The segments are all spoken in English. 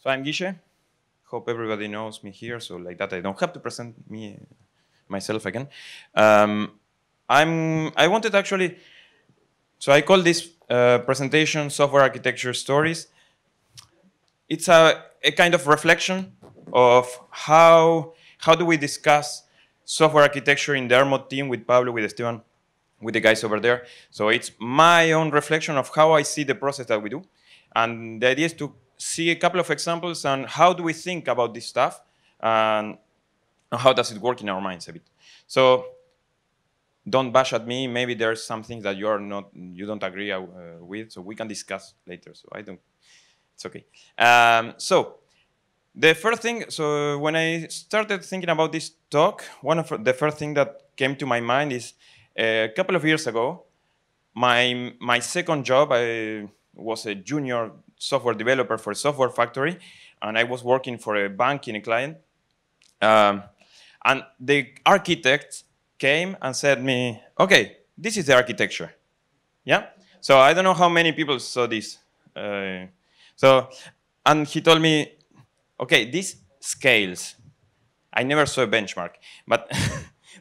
So I'm Guille. Hope everybody knows me here, so like that I don't have to present myself again. I wanted actually, so I call this presentation Software Architecture Stories. It's a kind of reflection of how do we discuss software architecture in the RMoD team with Pablo, with Esteban, with the guys over there. So it's my own reflection of how I see the process that we do. And the idea is to see a couple of examples on how do we think about this stuff and how does it work in our minds a bit. So don't bash at me. Maybe there's some things that you don't agree with, so we can discuss later. So it's okay. So the first thing, so when I started thinking about this talk, one of the first things that came to my mind is a couple of years ago, my second job, I was a junior software developer for a software factory, and I was working for a bank in a client. And the architect came and said me, okay, this is the architecture. Yeah? So I don't know how many people saw this. And he told me, okay, this scales. I never saw a benchmark, but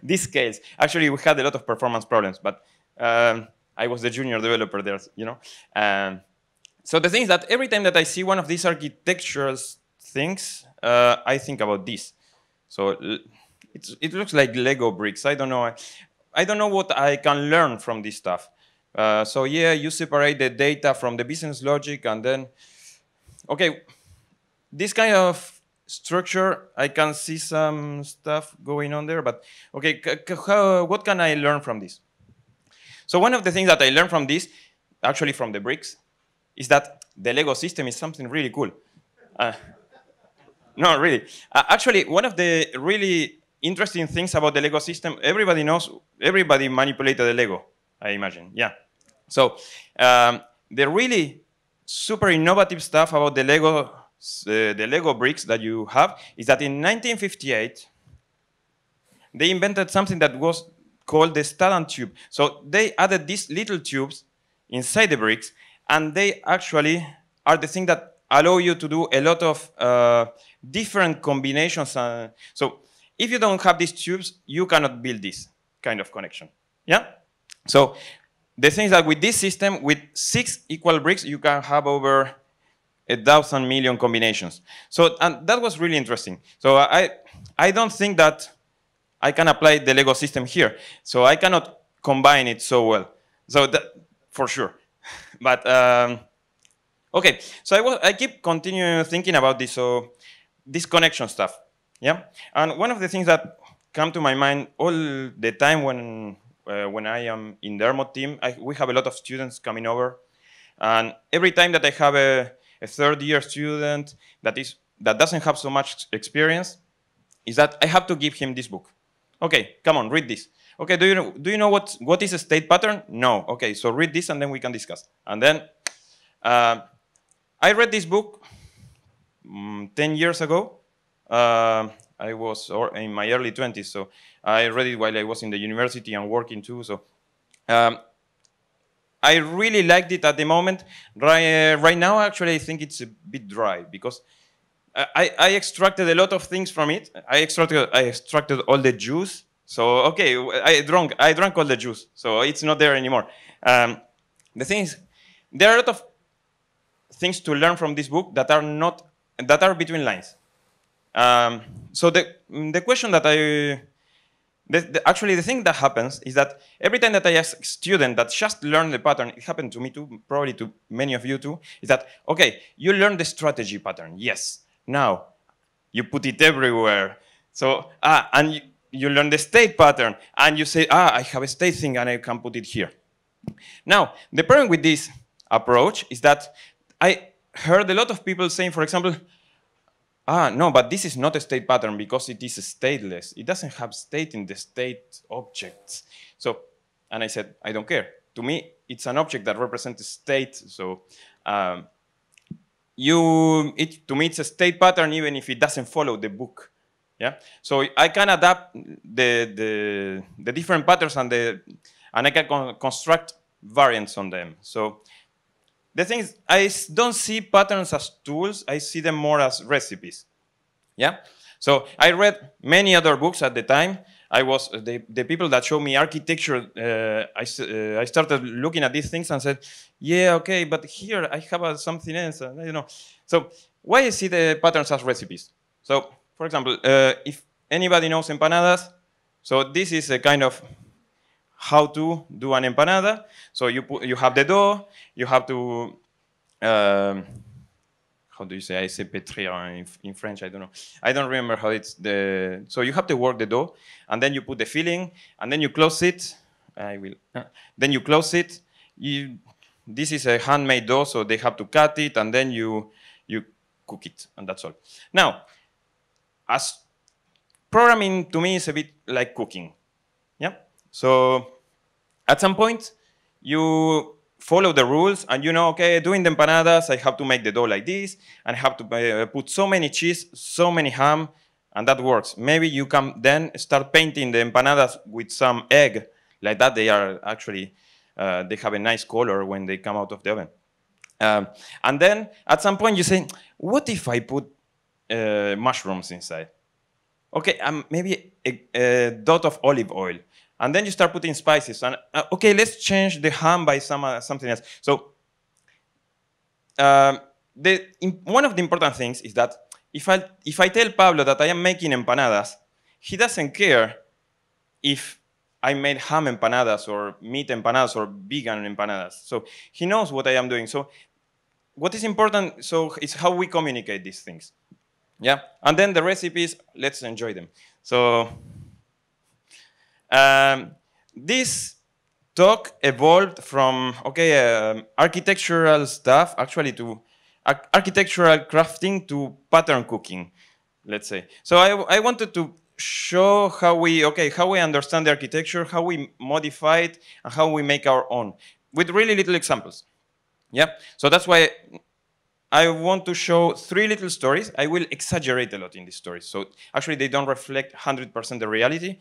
this scales. Actually, we had a lot of performance problems, but I was the junior developer there, you know. So the thing is that every time that I see one of these architectural things, I think about this. So it looks like Lego bricks. I don't know. I don't know what I can learn from this stuff. So yeah, you separate the data from the business logic, and then, okay, this kind of structure, I can see some stuff going on there, but okay, what can I learn from this? So one of the things that I learned from this, actually from the bricks, is that the Lego system is something really cool. No, really. Actually, one of the really interesting things about the Lego system, everybody manipulated the Lego, I imagine, yeah. So the really super innovative stuff about the Lego bricks that you have is that in 1958, they invented something that was called the Stalan tube. So they added these little tubes inside the bricks, and they actually are the thing that allow you to do a lot of different combinations. So if you don't have these tubes, you cannot build this kind of connection. Yeah? So the thing is that with this system, with 6 equal bricks, you can have over 1,000 million combinations. So and that was really interesting. So I don't think that I can apply the Lego system here. So I cannot combine it so well. So that, for sure. But okay, so I keep continuing thinking about this. So this connection stuff, yeah. And one of the things that come to my mind all the time when I am in the RMoD team, we have a lot of students coming over, and every time that I have a third-year student that doesn't have so much experience, is that I have to give him this book. Okay, come on, read this. Okay, do you know what is a state pattern? No. Okay, so read this and then we can discuss. And then I read this book 10 years ago. I was in my early 20s, so I read it while I was in the university and working too. So I really liked it at the moment. Right now, actually, I think it's a bit dry because I extracted a lot of things from it. I extracted all the juice. So okay, I drank all the juice. So it's not there anymore. The thing is, there are a lot of things to learn from this book that are between lines. So the question that actually the thing that happens is that every time that I ask a student that just learned the pattern, it happened to me too, probably to many of you too, is that, okay, you learn the strategy pattern, yes. Now, you put it everywhere. So, and you learn the state pattern, and you say, I have a state thing, and I can put it here. Now, the problem with this approach is that I heard a lot of people saying, for example, no, but this is not a state pattern because it is stateless. It doesn't have state in the state objects. So, and I said, I don't care. To me, it's an object that represents a state. So, to me, it's a state pattern even if it doesn't follow the book. Yeah. So I can adapt the different patterns and I can construct variants on them. So the thing is, don't see patterns as tools. I see them more as recipes. Yeah. So I read many other books at the time. I was the people that showed me architecture. I started looking at these things and said, "Yeah, okay, but here I have something else." You know. So why I see the patterns as recipes? So, for example, if anybody knows empanadas, so this is a kind of how to do an empanada. So you have the dough. You have to how do you say? I say pétrir in French. I don't know. I don't remember how it's the. So you have to work the dough, and then you put the filling, and then you close it. I will. Then you close it. This is a handmade dough, so they have to cut it, and then you cook it, and that's all. Now, as programming to me is a bit like cooking. Yeah. So at some point, you follow the rules, and you know, okay, doing the empanadas, I have to make the dough like this, and I have to put so many cheese, so many ham, and that works. Maybe you can then start painting the empanadas with some egg, like that. They are actually, they have a nice color when they come out of the oven. And then at some point you say, what if I put mushrooms inside? Okay, maybe a dot of olive oil. And then you start putting spices. And okay, let's change the ham by something else. So one of the important things is that if I tell Pablo that I am making empanadas, he doesn't care if I made ham empanadas or meat empanadas or vegan empanadas. So he knows what I am doing. So what is important is how we communicate these things. Yeah, and then the recipes, let's enjoy them. So this talk evolved from, architectural stuff, actually, to architectural crafting to pattern cooking, let's say. So I wanted to show how we understand the architecture, how we modify it, and how we make our own, with really little examples. Yeah, so that's why I want to show 3 little stories. I will exaggerate a lot in these stories. So actually, they don't reflect 100% the reality.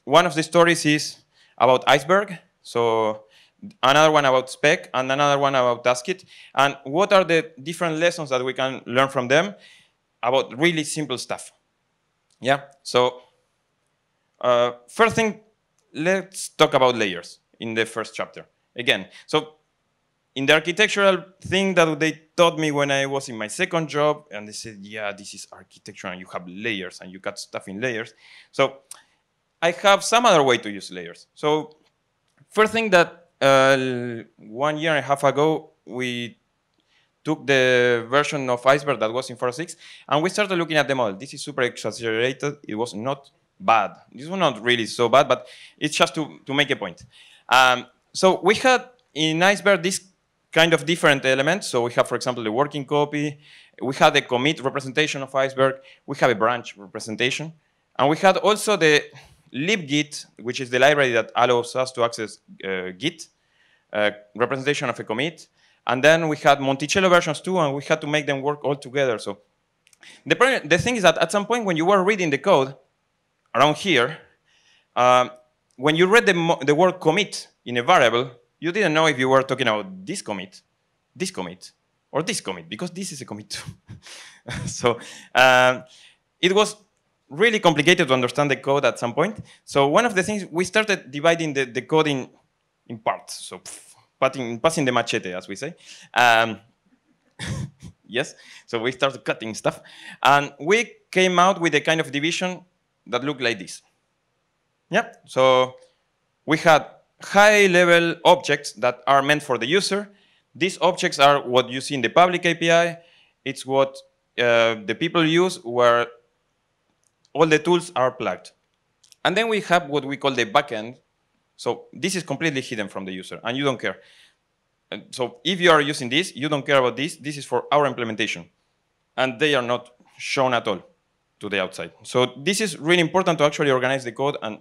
One of the stories is about Iceberg. So another one about Spec, and another one about Taskit. And what are the different lessons that we can learn from them about really simple stuff? Yeah, so first thing, let's talk about layers in the first chapter. Again, so in the architectural thing that they taught me when I was in my second job, and they said, yeah, this is architecture, and you have layers, and you cut stuff in layers. So I have some other way to use layers. So first thing that 1.5 years ago, we took the version of Iceberg that was in 4.6, and we started looking at the model. This is super exaggerated. It was not bad. This was not really so bad, but it's just to make a point. So we had in Iceberg this kind of different elements. So we have, for example, the working copy. We had a commit representation of Iceberg. We have a branch representation. And we had also the libgit, which is the library that allows us to access Git, representation of a commit. And then we had Monticello versions too, and we had to make them work all together. So the thing is that at some point when you were reading the code around here, when you read the word commit in a variable, you didn't know if you were talking about this commit, or this commit, because this is a commit too. So it was really complicated to understand the code at some point. So one of the things, we started dividing the code in parts. So passing the machete, as we say. Yes, so we started cutting stuff. And we came out with a kind of division that looked like this. Yeah, so we had high-level objects that are meant for the user. These objects are what you see in the public API. It's what the people use where all the tools are plugged. And then we have what we call the backend. So this is completely hidden from the user, and you don't care. So if you are using this, you don't care about this. This is for our implementation. And they are not shown at all to the outside. So this is really important to actually organize the code. And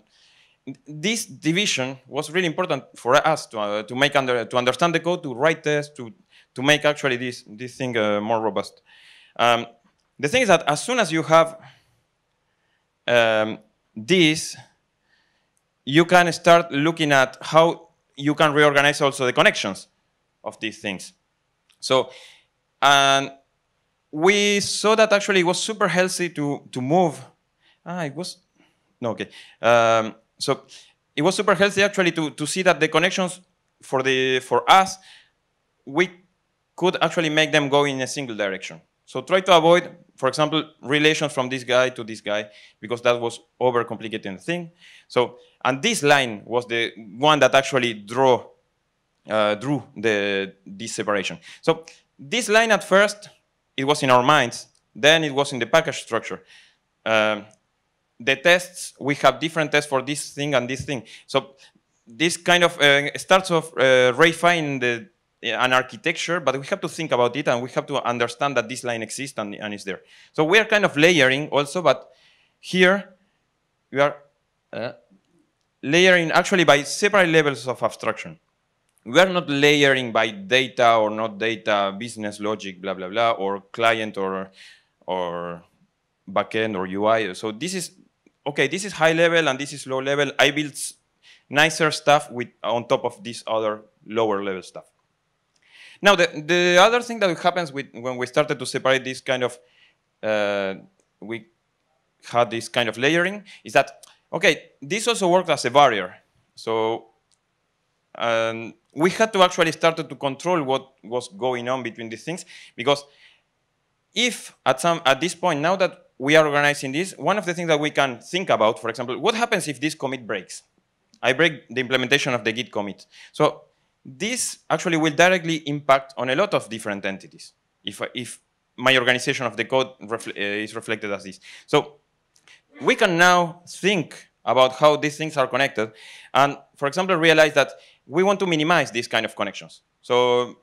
this division was really important for us to understand the code, to write tests, to make actually this thing more robust. The thing is that as soon as you have this, you can start looking at how you can reorganize also the connections. of these things. So, and we saw that actually it was super healthy to move. It was, no, okay. So it was super healthy actually to see that the connections for us, we could actually make them go in a single direction. So try to avoid, for example, relations from this guy to this guy, because that was overcomplicating the thing. So, and this line was the one that actually drew this separation. So this line at first, it was in our minds, then it was in the package structure. The tests, we have different tests for this thing and this thing. So this kind of starts off refining an architecture, but we have to think about it and we have to understand that this line exists and is there. So we are kind of layering also, but here we are layering actually by separate levels of abstraction. We are not layering by data or not data, business logic, blah, blah, blah, or client or backend or UI. So this is, okay, this is high level and this is low level. I built nicer stuff on top of this other lower level stuff. Now, the other thing that happens when we started to separate this kind of, we had this kind of layering, is that, okay, this also worked as a barrier. So we had to actually start to control what was going on between these things, because if at this point, now that we are organizing this, one of the things that we can think about, for example, what happens if this commit breaks? I break the implementation of the Git commit. So this actually will directly impact on a lot of different entities if my organization of the code is reflected as this. So we can now think about how these things are connected and, for example, realize that we want to minimize these kind of connections. So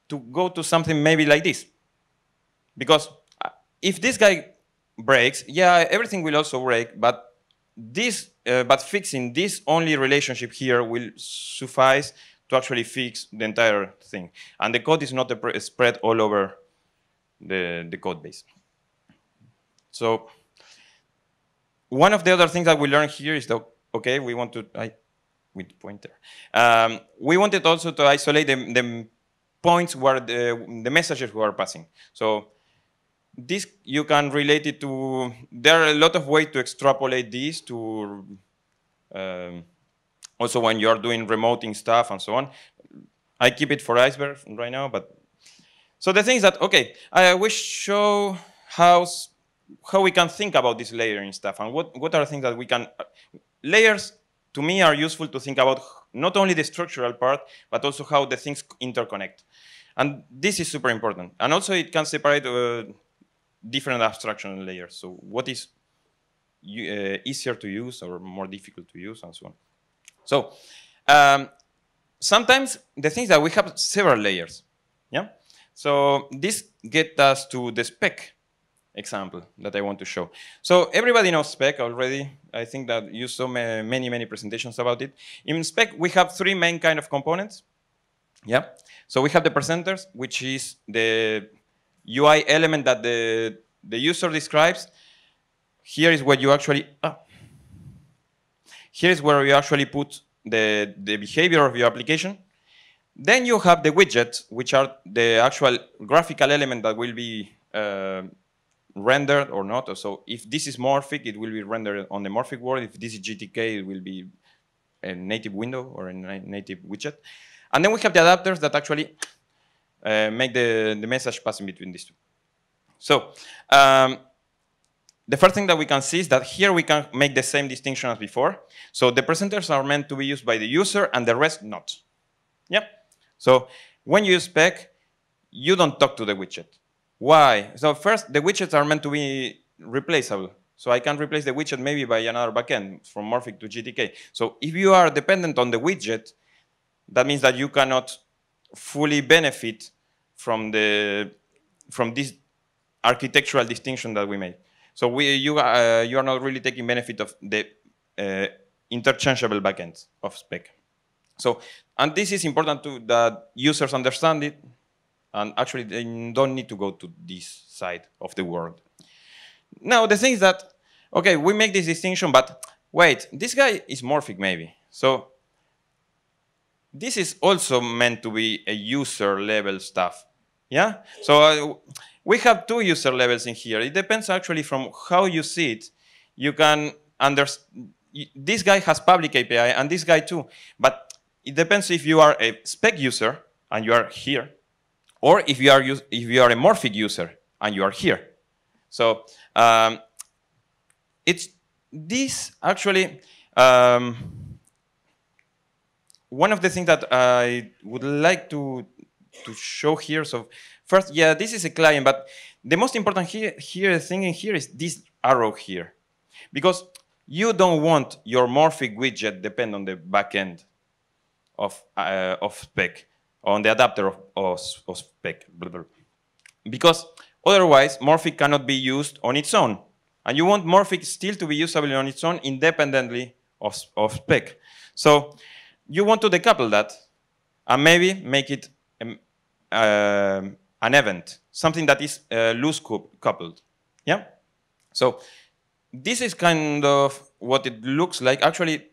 to go to something maybe like this. Because if this guy breaks, yeah, everything will also break, but fixing this only relationship here will suffice to actually fix the entire thing. And the code is not spread all over the code base. So one of the other things that we learned here is that, okay, we want to, with pointer. We wanted also to isolate the points where the messages were passing. So this, you can relate it to, there are a lot of ways to extrapolate this to, also when you're doing remoting stuff and so on. I keep it for iceberg right now, but, so the thing is that, okay, we show how we can think about this layering stuff and what are things that we can, layers to me are useful to think about not only the structural part, but also how the things interconnect. And this is super important. And also it can separate different abstraction layers. So what is easier to use or more difficult to use and so on. So sometimes the things that we have several layers. Yeah. So this gets us to the Spec example that I want to show. So everybody knows Spec already. I think that you saw many presentations about it. In Spec, we have three main kind of components. Yeah. So we have the presenters, which is the UI element that the user describes. Here is where you actually here is where you actually put the behavior of your application. Then you have the widgets, which are the actual graphical element that will be rendered or not. So if this is morphic, it will be rendered on the morphic world. If this is GTK, it will be a native window or a native widget. And then we have the adapters that actually make the message passing between these two. So the first thing that we can see is that here we can make the same distinction as before. So the presenters are meant to be used by the user and the rest not. Yep. So when you use Spec, you don't talk to the widget. Why? So first, the widgets are meant to be replaceable. So I can replace the widget maybe by another backend from morphic to GTK. So if you are dependent on the widget, that means that you cannot fully benefit from this architectural distinction that we made. So you are not really taking benefit of the interchangeable backends of Spec. So, and this is important too, that users understand it, and actually they don't need to go to this side of the world. Now, the thing is that, okay, we make this distinction, but wait, this guy is morphic maybe. So this is also meant to be a user level stuff. Yeah? So we have two user levels in here. It depends actually from how you see it. You can understand, this guy has public API and this guy too. But it depends if you are a Spec user and you are here, or if you are a morphic user and you are here. So it's this actually, one of the things that I would like to show here. So first, yeah, this is a client, but the most important thing in here is this arrow here. Because you don't want your morphic widget depend on the backend of Spec, on the adapter of Spec. Blah, blah. Because otherwise, morphic cannot be used on its own. And you want morphic still to be usable on its own independently of Spec. So you want to decouple that and maybe make it an event, something that is loose coupled. Yeah? So this is kind of what it looks like. Actually,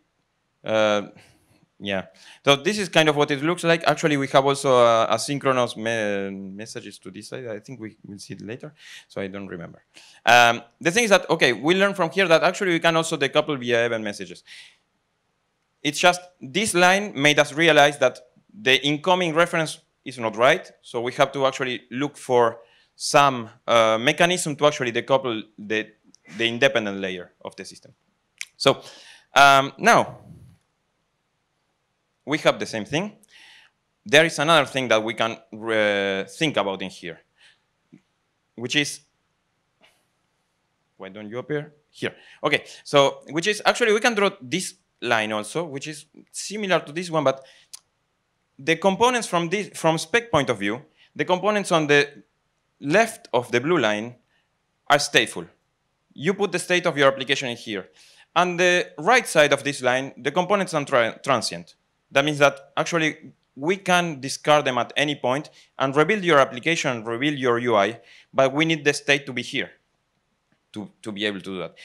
yeah. So this is kind of what it looks like. Actually, we have also asynchronous messages to this side. I think we will see it later, so I don't remember. The thing is that, okay, we learn from here that actually we can also decouple via event messages. It's just this line made us realize that the incoming reference is not right, so we have to actually look for some mechanism to actually decouple the independent layer of the system. So now, we have the same thing. There is another thing that we can think about in here, which is, why don't you appear? Here. Okay, so which is actually we can draw this line also, which is similar to this one, but the components from Spec point of view, the components on the left of the blue line are stateful. You put the state of your application in here. On the right side of this line, the components are transient. That means that actually we can discard them at any point and rebuild your application, rebuild your UI, but we need the state to be here to be able to do that.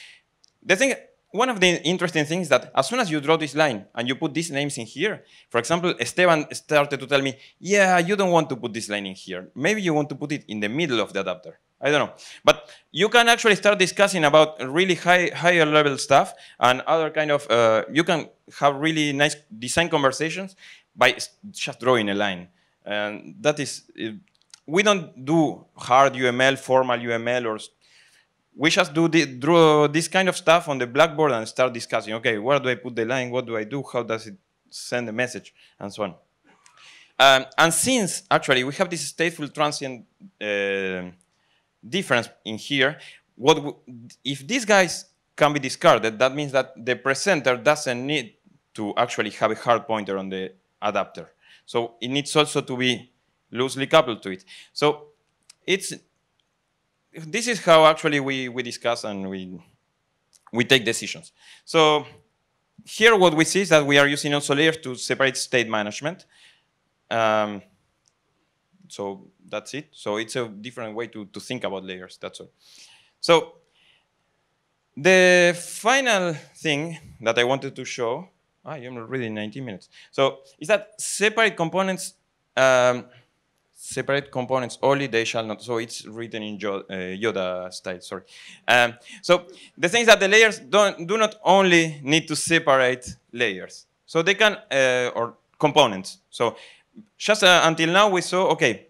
The thing, one of the interesting things is that as soon as you draw this line and you put these names in here, for example, Esteban started to tell me, yeah, you don't want to put this line in here. Maybe you want to put it in the middle of the adapter. I don't know. But you can actually start discussing about really higher level stuff and other kind of, you can have really nice design conversations by just drawing a line. And that is, we don't do hard UML, formal UML, or we just draw this kind of stuff on the blackboard and start discussing, okay, where do I put the line? What do I do? How does it send a message? And so on. And since, actually, we have this stateful transient difference in here, if these guys can be discarded, that means that the presenter doesn't need to actually have a hard pointer on the adapter. So it needs also to be loosely coupled to it. So this is how actually we discuss and we take decisions. So here what we see is that we are using also layers to separate state management. So that's it. So it's a different way to think about layers, that's all. So the final thing that I wanted to show, I'm already in 19 minutes. So is that separate components only, they shall not. So it's written in Yoda style, sorry. So the thing is that the layers do not only need to separate layers. So they can, or components. So just until now we saw, okay,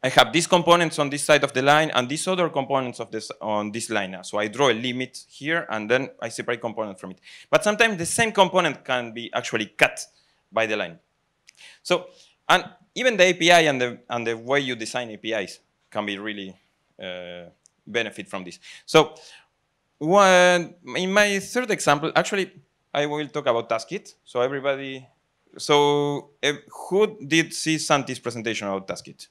I have these components on this side of the line and these other components on this line now. So I draw a limit here and then I separate component from it. But sometimes the same component can be actually cut by the line. So, and even the API and the way you design APIs can be really benefit from this. So in my third example, actually, I will talk about TaskIt. So everybody, so who did see Santi's presentation about TaskIt?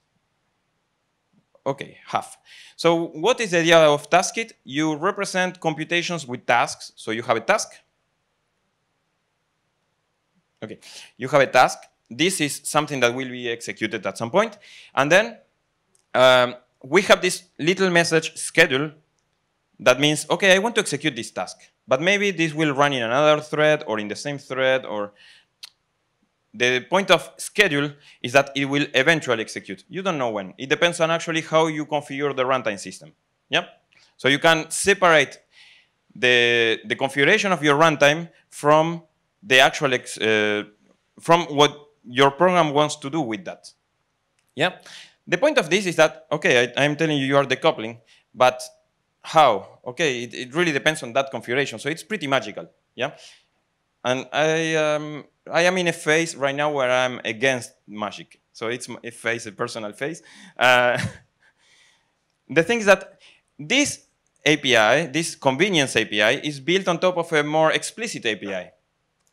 Okay, half. So what is the idea of TaskIt? You represent computations with tasks. So you have a task. Okay, you have a task. This is something that will be executed at some point. And then we have this little message schedule that means, okay, I want to execute this task. But maybe this will run in another thread or in the same thread, or the point of schedule is that it will eventually execute. You don't know when. It depends on actually how you configure the runtime system. Yeah? So you can separate the configuration of your runtime from the actual from what your program wants to do with that. Yeah. The point of this is that, okay, I'm telling you you are decoupling, but how? Okay, it really depends on that configuration. So it's pretty magical. Yeah. And I am in a phase right now where I'm against magic. So it's a phase, a personal phase. The thing is that this API, this convenience API, is built on top of a more explicit API.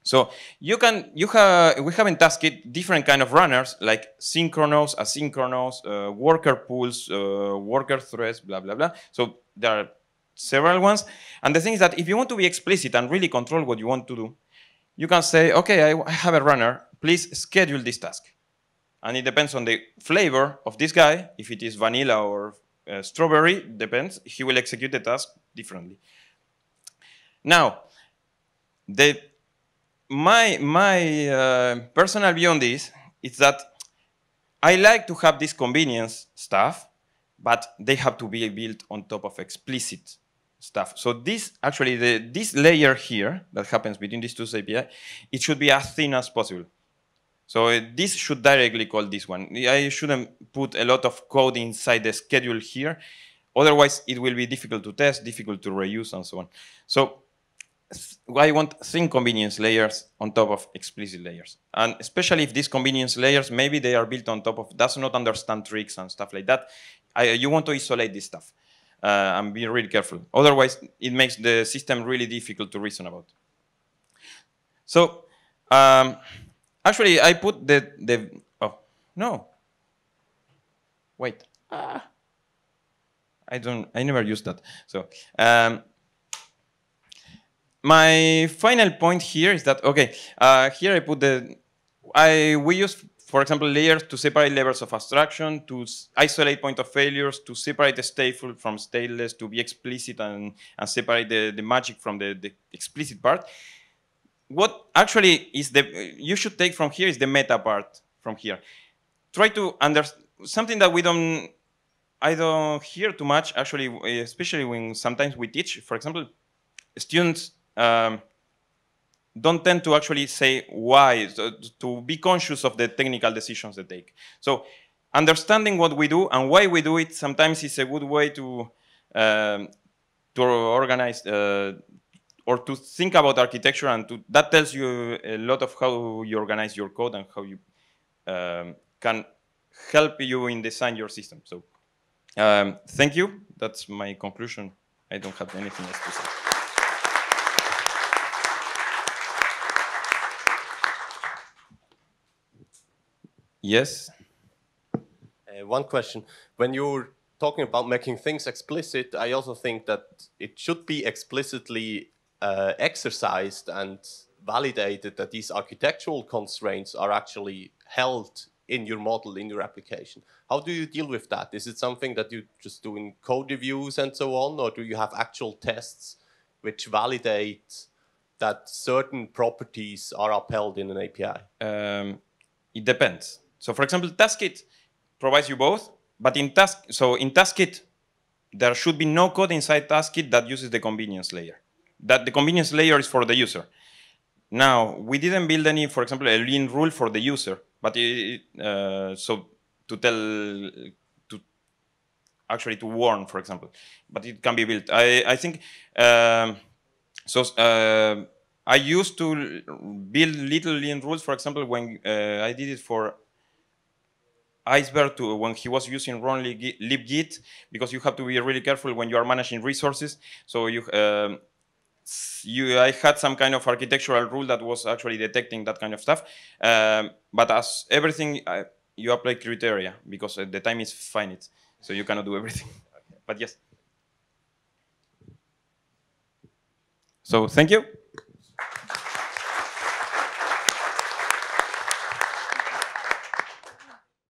So we have in Taskit different kind of runners like synchronous, asynchronous, worker pools, worker threads, blah, blah, blah. So there are several ones. And the thing is that if you want to be explicit and really control what you want to do, you can say, okay, I have a runner, please schedule this task. And it depends on the flavor of this guy. If it is vanilla or strawberry, depends. He will execute the task differently. Now, my personal view on this is that I like to have this convenience stuff, but they have to be built on top of explicit stuff. So this actually, this layer here that happens between these two API, it should be as thin as possible. So this should directly call this one. I shouldn't put a lot of code inside the schedule here. Otherwise, it will be difficult to test, difficult to reuse, and so on. So I want thin convenience layers on top of explicit layers. And especially if these convenience layers, maybe they are built on top of, does not understand tricks and stuff like that. You want to isolate this stuff and be really careful. Otherwise, it makes the system really difficult to reason about. So actually, I put oh, no. Wait. I never used that. So my final point here is that, okay, here I put we use, for example, layers to separate levels of abstraction, to isolate point of failures, to separate the stateful from stateless, to be explicit and separate the magic from the explicit part. What actually is you should take from here is the meta part from here. Try to understand something that I don't hear too much, actually, especially when sometimes we teach. For example, students don't tend to actually say why, to be conscious of the technical decisions they take. So understanding what we do and why we do it sometimes is a good way to organize or to think about architecture, and that tells you a lot of how you organize your code and how you can help you in design your system. So thank you. That's my conclusion. I don't have anything else to say. Yes? One question. When you're talking about making things explicit, I also think that it should be explicitly exercised and validated that these architectural constraints are actually held in your model, in your application. How do you deal with that? Is it something that you just do in code reviews and so on, or do you have actual tests which validate that certain properties are upheld in an API? It depends. So for example, Taskit provides you both, but in Taskit, there should be no code inside Taskit that uses the convenience layer. That the convenience layer is for the user. Now, we didn't build any, for example, a lean rule for the user, but so to tell, actually to warn, for example, but it can be built. I think, I used to build little lean rules, for example, when I did it for Iceberg when he was using run libgit, because you have to be really careful when you are managing resources. So I had some kind of architectural rule that was actually detecting that kind of stuff. But as everything, you apply criteria because the time is finite. So you cannot do everything. Okay. But yes. So thank you.